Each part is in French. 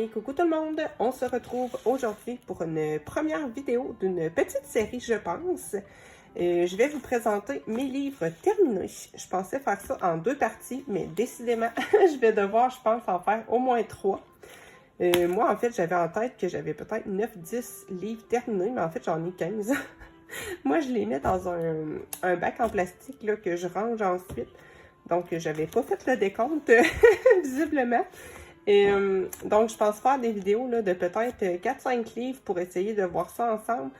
Et coucou tout le monde, on se retrouve aujourd'hui pour une première vidéo d'une petite série, je pense. Je vais vous présenter mes livres terminés. Je pensais faire ça en 2 parties, mais décidément, je vais devoir, je pense, en faire au moins 3. Moi, en fait, j'avais en tête que j'avais peut-être 9-10 livres terminés, mais en fait, j'en ai 15. Moi, je les mets dans un bac en plastique là, que je range ensuite. Donc, j'avais pas fait le décompte, visiblement. Donc, je pense faire des vidéos là, de peut-être 4-5 livres pour essayer de voir ça ensemble.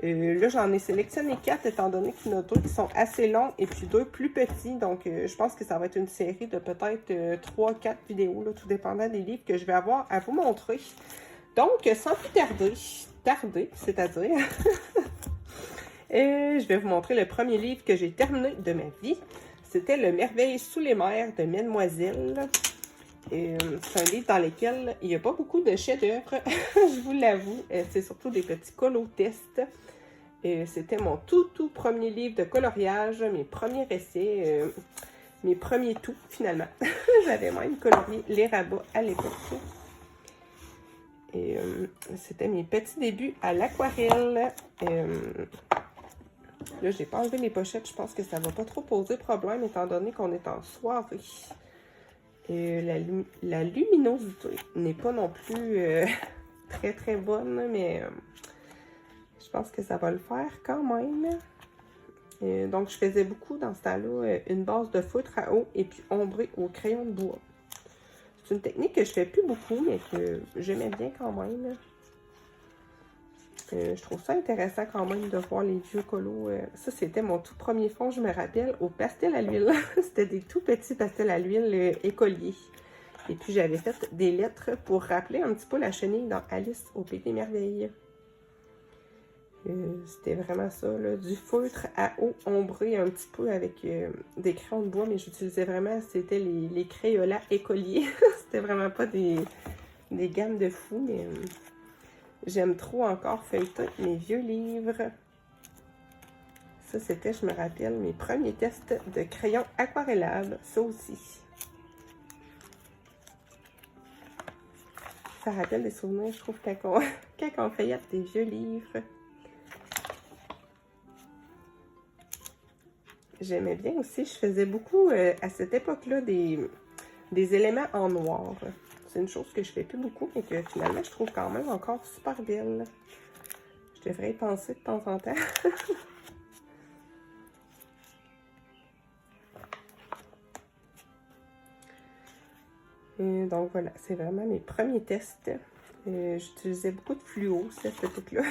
Là, j'en ai sélectionné 4 étant donné qu'il y en a 2 qui sont assez longs et puis 2 plus petits. Donc, je pense que ça va être une série de peut-être 3-4 vidéos, là, tout dépendant des livres que je vais avoir à vous montrer. Donc, sans plus tarder, c'est-à-dire, je vais vous montrer le premier livre que j'ai terminé de ma vie. C'était Le Merveille sous les mers de Mademoiselle. C'est un livre dans lequel il n'y a pas beaucoup de chefs-d'œuvre, je vous l'avoue. C'est surtout des petits colos-tests. C'était mon tout premier livre de coloriage, mes premiers essais, mes premiers tout, finalement. J'avais même colorié les rabats à l'époque. C'était mes petits débuts à l'aquarelle. Là, j'ai pas enlevé les pochettes. Je pense que ça va pas trop poser problème, étant donné qu'on est en soirée. La luminosité n'est pas non plus très bonne, mais je pense que ça va le faire quand même. Donc, je faisais beaucoup dans ce temps-là une base de feutre à eau et puis ombré au crayon de bois. C'est une technique que je fais plus beaucoup, mais que j'aimais bien quand même. Je trouve ça intéressant quand même de voir les vieux colos. Ça, c'était mon tout premier fond, je me rappelle, au pastel à l'huile. C'était des tout petits pastels à l'huile écoliers. Et puis, j'avais fait des lettres pour rappeler un petit peu la chenille dans Alice au Pays des Merveilles. C'était vraiment ça, là, du feutre à eau ombré un petit peu avec des crayons de bois, mais j'utilisais vraiment, c'était les crayolats écoliers. C'était vraiment pas des gammes de fous, mais j'aime trop encore feuilleter mes vieux livres. Ça, c'était, je me rappelle, mes premiers tests de crayon aquarellable, ça aussi. Ça rappelle des souvenirs, je trouve, quand on feuillette des vieux livres. J'aimais bien aussi, je faisais beaucoup à cette époque-là des éléments en noir. C'est une chose que je fais plus beaucoup, mais que finalement je trouve quand même encore super belle. Je devrais y penser de temps en temps. Donc voilà, c'est vraiment mes premiers tests. J'utilisais beaucoup de fluo à cette époque-là.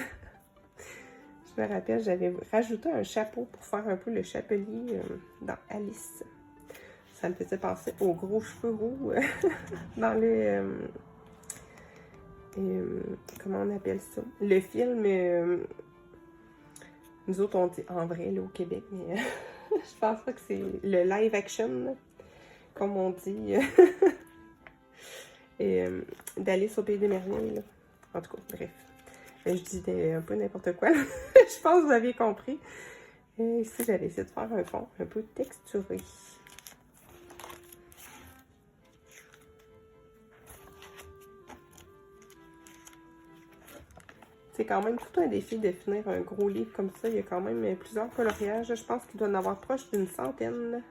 Je me rappelle, j'avais rajouté un chapeau pour faire un peu le chapelier dans Alice. Ça me faisait penser aux gros cheveux roux dans le... comment on appelle ça? Le film... nous autres, on dit en vrai, là, au Québec, mais je pense pas que c'est le live action, comme on dit, d'Alice au Pays des Merveilles, là. En tout cas, bref. Je dis un peu n'importe quoi. Je pense que vous avez compris. Ici, j'avais essayé de faire un fond un peu texturé. C'est quand même tout un défi de finir un gros livre comme ça. Il y a quand même plusieurs coloriages. Je pense qu'il doit en avoir proche d'une centaine.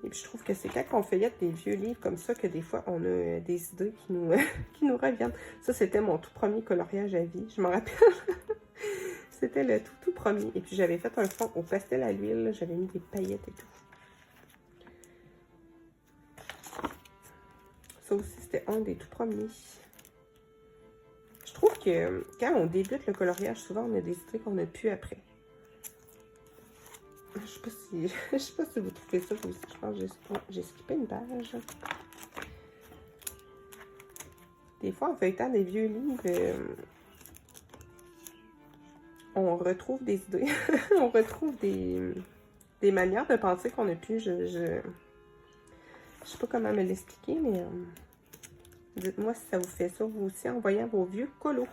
Et puis je trouve que c'est quand on feuillette des vieux livres comme ça que des fois on a des idées qui nous reviennent. Ça, c'était mon tout premier coloriage à vie, je m'en rappelle. C'était le tout premier. Et puis j'avais fait un fond au pastel à l'huile. J'avais mis des paillettes et tout. Ça aussi, c'était un des tout premiers. Je trouve que quand on débute le coloriage, souvent on a des idées qu'on n'a plus après. Je sais pas si vous trouvez ça aussi. Je pense que j'ai skippé une page. Des fois, en feuilletant des vieux livres, on retrouve des idées. On retrouve des manières de penser qu'on n'a plus. Je sais pas comment me l'expliquer, mais dites-moi si ça vous fait ça, vous aussi, en voyant vos vieux colos.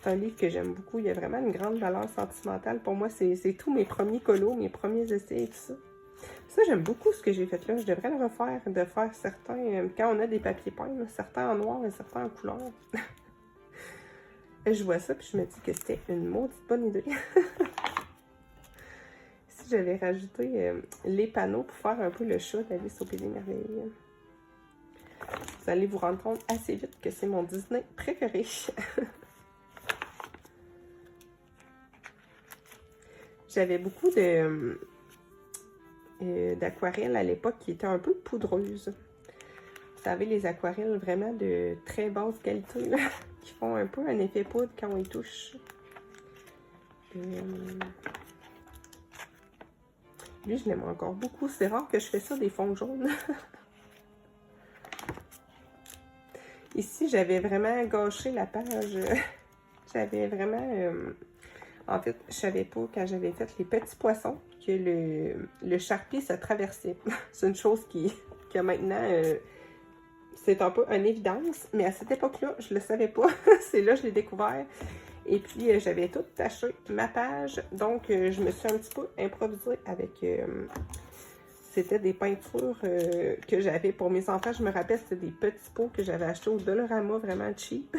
C'est un livre que j'aime beaucoup. Il y a vraiment une grande valeur sentimentale. Pour moi, c'est tous mes premiers colos, mes premiers essais et tout ça. Ça, j'aime beaucoup ce que j'ai fait là. Je devrais le refaire, de faire certains, quand on a des papiers peints, là, certains en noir et certains en couleur. Je vois ça, puis je me dis que c'était une maudite bonne idée. Si j'avais rajouté les panneaux pour faire un peu le chat d'Alice au Pays des Merveilles. Vous allez vous rendre compte assez vite que c'est mon Disney préféré. J'avais beaucoup d'aquarelles à l'époque qui étaient un peu poudreuses. Vous savez, les aquarelles vraiment de très basse qualité, là, qui font un peu un effet poudre quand on y touche. Lui, je l'aime encore beaucoup. C'est rare que je fais ça, des fonds jaunes. Ici, j'avais vraiment gâché la page. J'avais vraiment... en fait, je savais pas, quand j'avais fait les petits poissons, que le Sharpie se traversait. C'est une chose que maintenant, c'est un peu une évidence. Mais à cette époque-là, je le savais pas. C'est là que je l'ai découvert. Et puis, j'avais tout taché ma page. Donc, je me suis un petit peu improvisée avec... c'était des peintures que j'avais pour mes enfants. Je me rappelle, c'était des petits pots que j'avais achetés au Dollarama, vraiment cheap.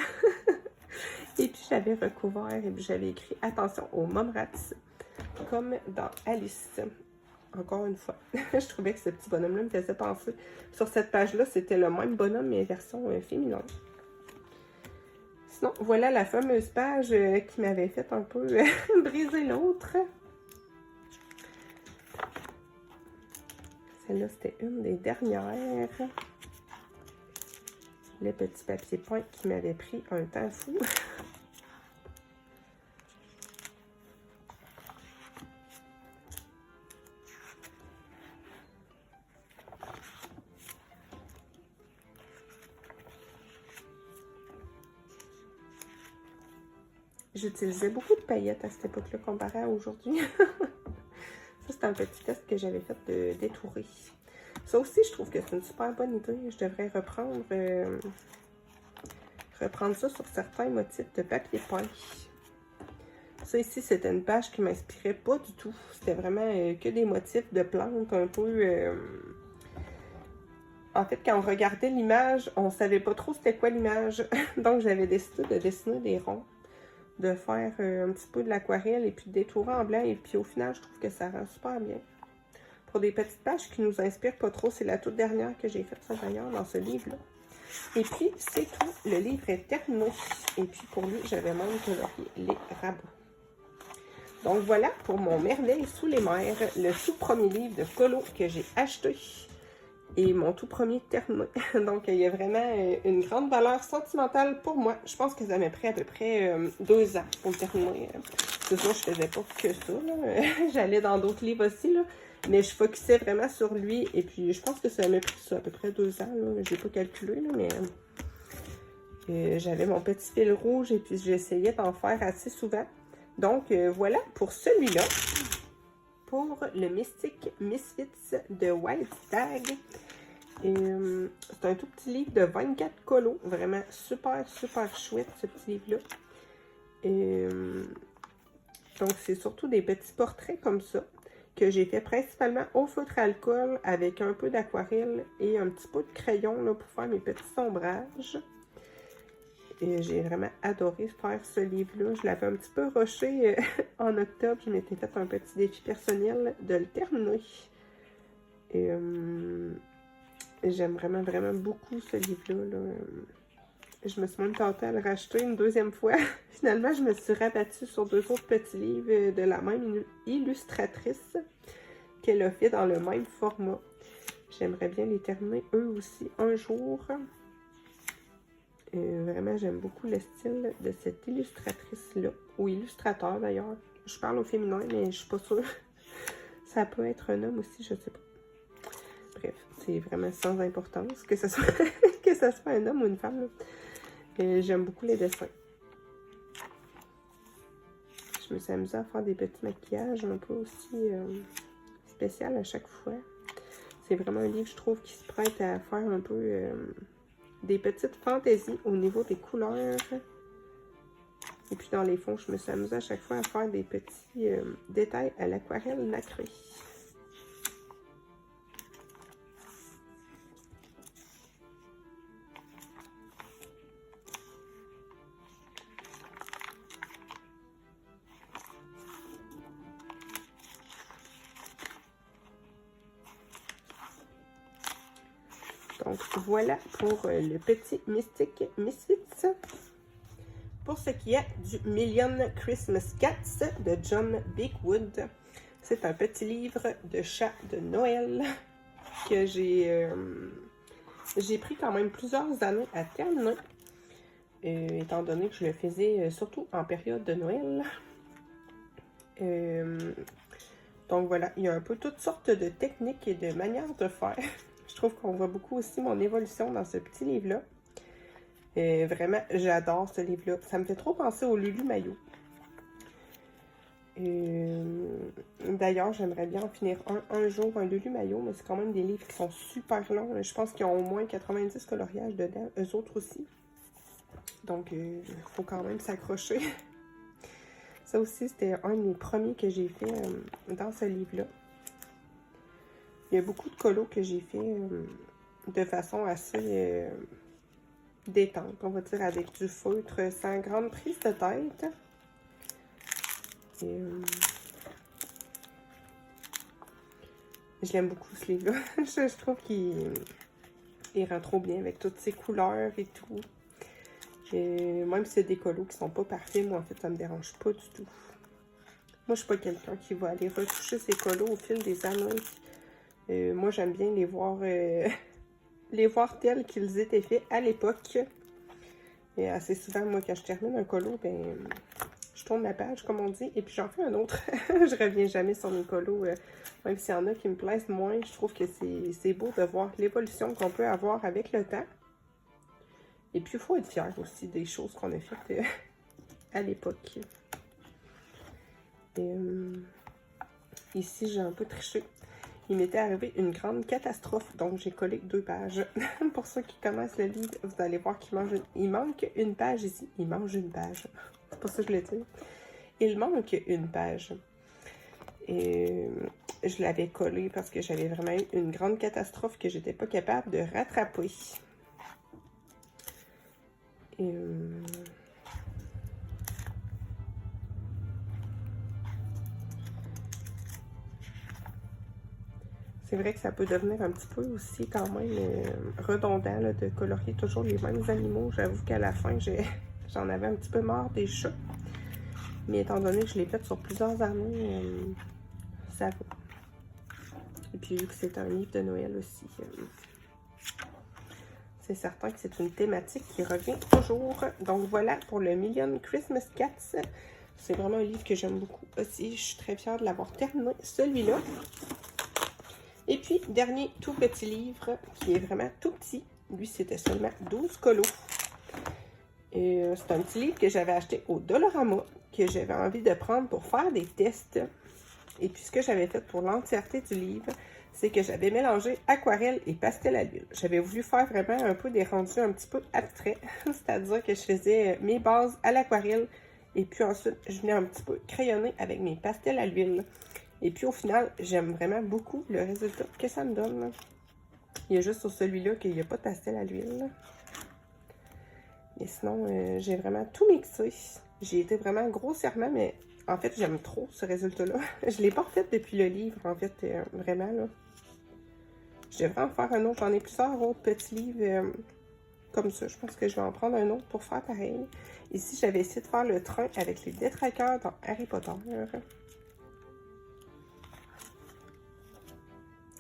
Et puis, j'avais recouvert et puis j'avais écrit « Attention aux mom rats », comme dans Alice. Encore une fois, je trouvais que ce petit bonhomme-là me faisait penser. Sur cette page-là, c'était le même bonhomme, mais version féminin. Sinon, voilà la fameuse page qui m'avait fait un peu briser l'autre. Celle-là, c'était une des dernières. Le petit papier peint qui m'avait pris un temps fou. J'utilisais beaucoup de paillettes à cette époque-là comparé à aujourd'hui. Ça, c'est un petit test que j'avais fait de détourer. Ça aussi, je trouve que c'est une super bonne idée. Je devrais reprendre ça sur certains motifs de papier peint. Ça ici, c'était une page qui m'inspirait pas du tout. C'était vraiment que des motifs de plantes un peu... En fait, quand on regardait l'image, on savait pas trop c'était quoi l'image. Donc, j'avais décidé de dessiner des ronds, de faire un petit peu de l'aquarelle et puis de détourer en blanc. Et puis au final, je trouve que ça rend super bien. Pour des petites pages qui nous inspirent pas trop, c'est la toute dernière que j'ai faite ça d'ailleurs dans ce livre-là. Et puis, c'est tout. Le livre est terminé. Et puis, pour lui, j'avais même colorié les rabots. Donc, voilà pour mon Merveille sous les mers, le tout premier livre de colo que j'ai acheté. Et mon tout premier terminé. Donc, il y a vraiment une grande valeur sentimentale pour moi. Je pense que ça m'a pris à peu près 2 ans pour le terminer. C'est sûr, je faisais pas que ça. J'allais dans d'autres livres aussi, là. Mais je focusais vraiment sur lui. Et puis, je pense que ça m'a pris ça à peu près 2 ans. Je n'ai pas calculé, là, mais j'avais mon petit fil rouge et puis j'essayais d'en faire assez souvent. Donc, voilà pour celui-là. Pour le Mystic Misfits de White Stag. C'est un tout petit livre de 24 colos. Vraiment super, super chouette, ce petit livre-là. Donc, c'est surtout des petits portraits comme ça, que j'ai fait principalement au feutre à alcool avec un peu d'aquarelle et un petit peu de crayon là, pour faire mes petits sombrages. Et j'ai vraiment adoré faire ce livre-là. Je l'avais un petit peu rushé en octobre. Je m'étais fait un petit défi personnel de le terminer. Et j'aime vraiment, vraiment beaucoup ce livre-là. Là. Je me suis même tentée à le racheter une deuxième fois. Finalement, je me suis rabattue sur 2 autres petits livres de la même illustratrice qu'elle a fait dans le même format. J'aimerais bien les terminer eux aussi un jour. Vraiment, j'aime beaucoup le style de cette illustratrice-là, ou illustrateur d'ailleurs. Je parle au féminin, mais je suis pas sûre. Ça peut être un homme aussi, je sais pas. Bref, c'est vraiment sans importance que ce soit, que ce soit un homme ou une femme. J'aime beaucoup les dessins. Je me suis amusée à faire des petits maquillages un peu aussi spécial à chaque fois. C'est vraiment un livre, je trouve, qui se prête à faire un peu... des petites fantaisies au niveau des couleurs. Et puis dans les fonds, je me suis amusée à chaque fois à faire des petits détails à l'aquarelle nacrée. Donc, voilà pour le petit Mystic Misfits. Pour ce qui est du Million Christmas Cats de John Bigwood, c'est un petit livre de chat de Noël que j'ai pris quand même plusieurs années à terminer, étant donné que je le faisais surtout en période de Noël. Donc voilà, il y a un peu toutes sortes de techniques et de manières de faire. Je trouve qu'on voit beaucoup aussi mon évolution dans ce petit livre-là. Vraiment, j'adore ce livre-là. Ça me fait trop penser au Lulu Maillot. D'ailleurs, j'aimerais bien en finir un jour, un Lulu Maillot, mais c'est quand même des livres qui sont super longs. Je pense qu'ils ont au moins 90 coloriages dedans, eux autres aussi. Donc, il faut quand même s'accrocher. Ça aussi, c'était un de mes premiers que j'ai fait dans ce livre-là. Il y a beaucoup de colos que j'ai fait de façon assez détente, on va dire, avec du feutre sans grande prise de tête. Et, je l'aime beaucoup, ce livre-là. je trouve qu'il rend trop bien avec toutes ses couleurs et tout. Et même si c'est des colos qui sont pas parfaits, moi, en fait, ça me dérange pas du tout. Moi, je suis pas quelqu'un qui va aller retoucher ses colos au fil des années. Moi, j'aime bien les voir tels qu'ils étaient faits à l'époque. Et assez souvent, moi, quand je termine un colo, ben, je tourne la page, comme on dit, et puis j'en fais un autre. Je reviens jamais sur mes colos. Même s'il y en a qui me plaisent moins, je trouve que c'est beau de voir l'évolution qu'on peut avoir avec le temps. Et puis, il faut être fier aussi des choses qu'on a faites à l'époque. Ici, j'ai un peu triché. Il m'était arrivé une grande catastrophe, donc j'ai collé 2 pages. Pour ceux qui connaissent le livre, vous allez voir qu'il manque une page ici. Il mange une page. C'est pour ça que je l'ai dit. Il manque une page. Et je l'avais collé parce que j'avais vraiment eu une grande catastrophe que j'étais pas capable de rattraper. C'est vrai que ça peut devenir un petit peu aussi quand même redondant là, de colorier toujours les mêmes animaux. J'avoue qu'à la fin, j'en avais un petit peu marre des chats. Mais étant donné que je l'ai fait sur plusieurs années, ça va. Et puis vu que c'est un livre de Noël aussi, c'est certain que c'est une thématique qui revient toujours. Donc voilà pour le Million Christmas Cats. C'est vraiment un livre que j'aime beaucoup aussi. Je suis très fière de l'avoir terminé, celui-là. Et puis, dernier tout petit livre qui est vraiment tout petit. Lui, c'était seulement 12 colos. C'est un petit livre que j'avais acheté au Dollarama, que j'avais envie de prendre pour faire des tests. Et puis, ce que j'avais fait pour l'entièreté du livre, c'est que j'avais mélangé aquarelle et pastel à l'huile. J'avais voulu faire vraiment un peu des rendus un petit peu abstraits. C'est-à-dire que je faisais mes bases à l'aquarelle et puis ensuite, je venais un petit peu crayonner avec mes pastels à l'huile. Et puis au final, j'aime vraiment beaucoup le résultat que ça me donne. Il y a juste sur celui-là qu'il n'y a pas de pastel à l'huile. Mais sinon, j'ai vraiment tout mixé. J'ai été vraiment grossièrement, mais en fait, j'aime trop ce résultat-là. Je ne l'ai pas refait depuis le livre, en fait, vraiment, là. Je devrais en faire un autre. J'en ai plusieurs autres petits livres comme ça. Je pense que je vais en prendre un autre pour faire pareil. Ici, j'avais essayé de faire le train avec les détraqueurs dans Harry Potter.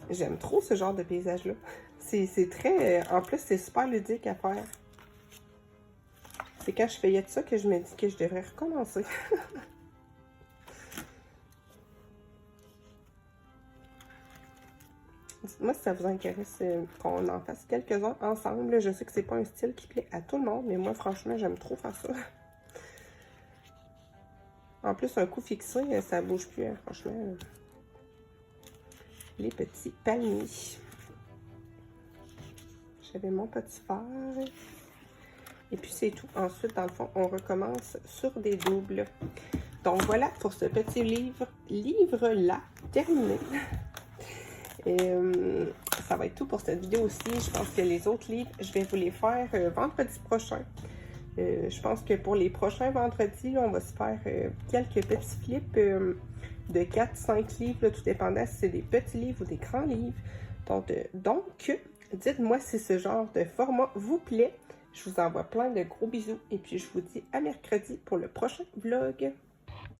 J'aime trop ce genre de paysage-là. C'est très... en plus, c'est super ludique à faire. C'est quand je feuillette ça que je me dis que je devrais recommencer. Dites-moi si ça vous intéresse qu'on en fasse quelques-uns ensemble. Je sais que c'est pas un style qui plaît à tout le monde, mais moi, franchement, j'aime trop faire ça. En plus, un coup fixé, ça bouge plus, hein, franchement. Les petits palmiers. J'avais mon petit fer. Et puis, c'est tout. Ensuite, dans le fond, on recommence sur des doubles. Donc, voilà pour ce petit livre-là terminé. Et ça va être tout pour cette vidéo aussi. Je pense que les autres livres, je vais vous les faire vendredi prochain. Je pense que pour les prochains vendredis, là, on va se faire quelques petits flips de 4-5 livres, là, tout dépendant si c'est des petits livres ou des grands livres. Donc Dites-moi si ce genre de format vous plaît. Je vous envoie plein de gros bisous et puis je vous dis à mercredi pour le prochain vlog.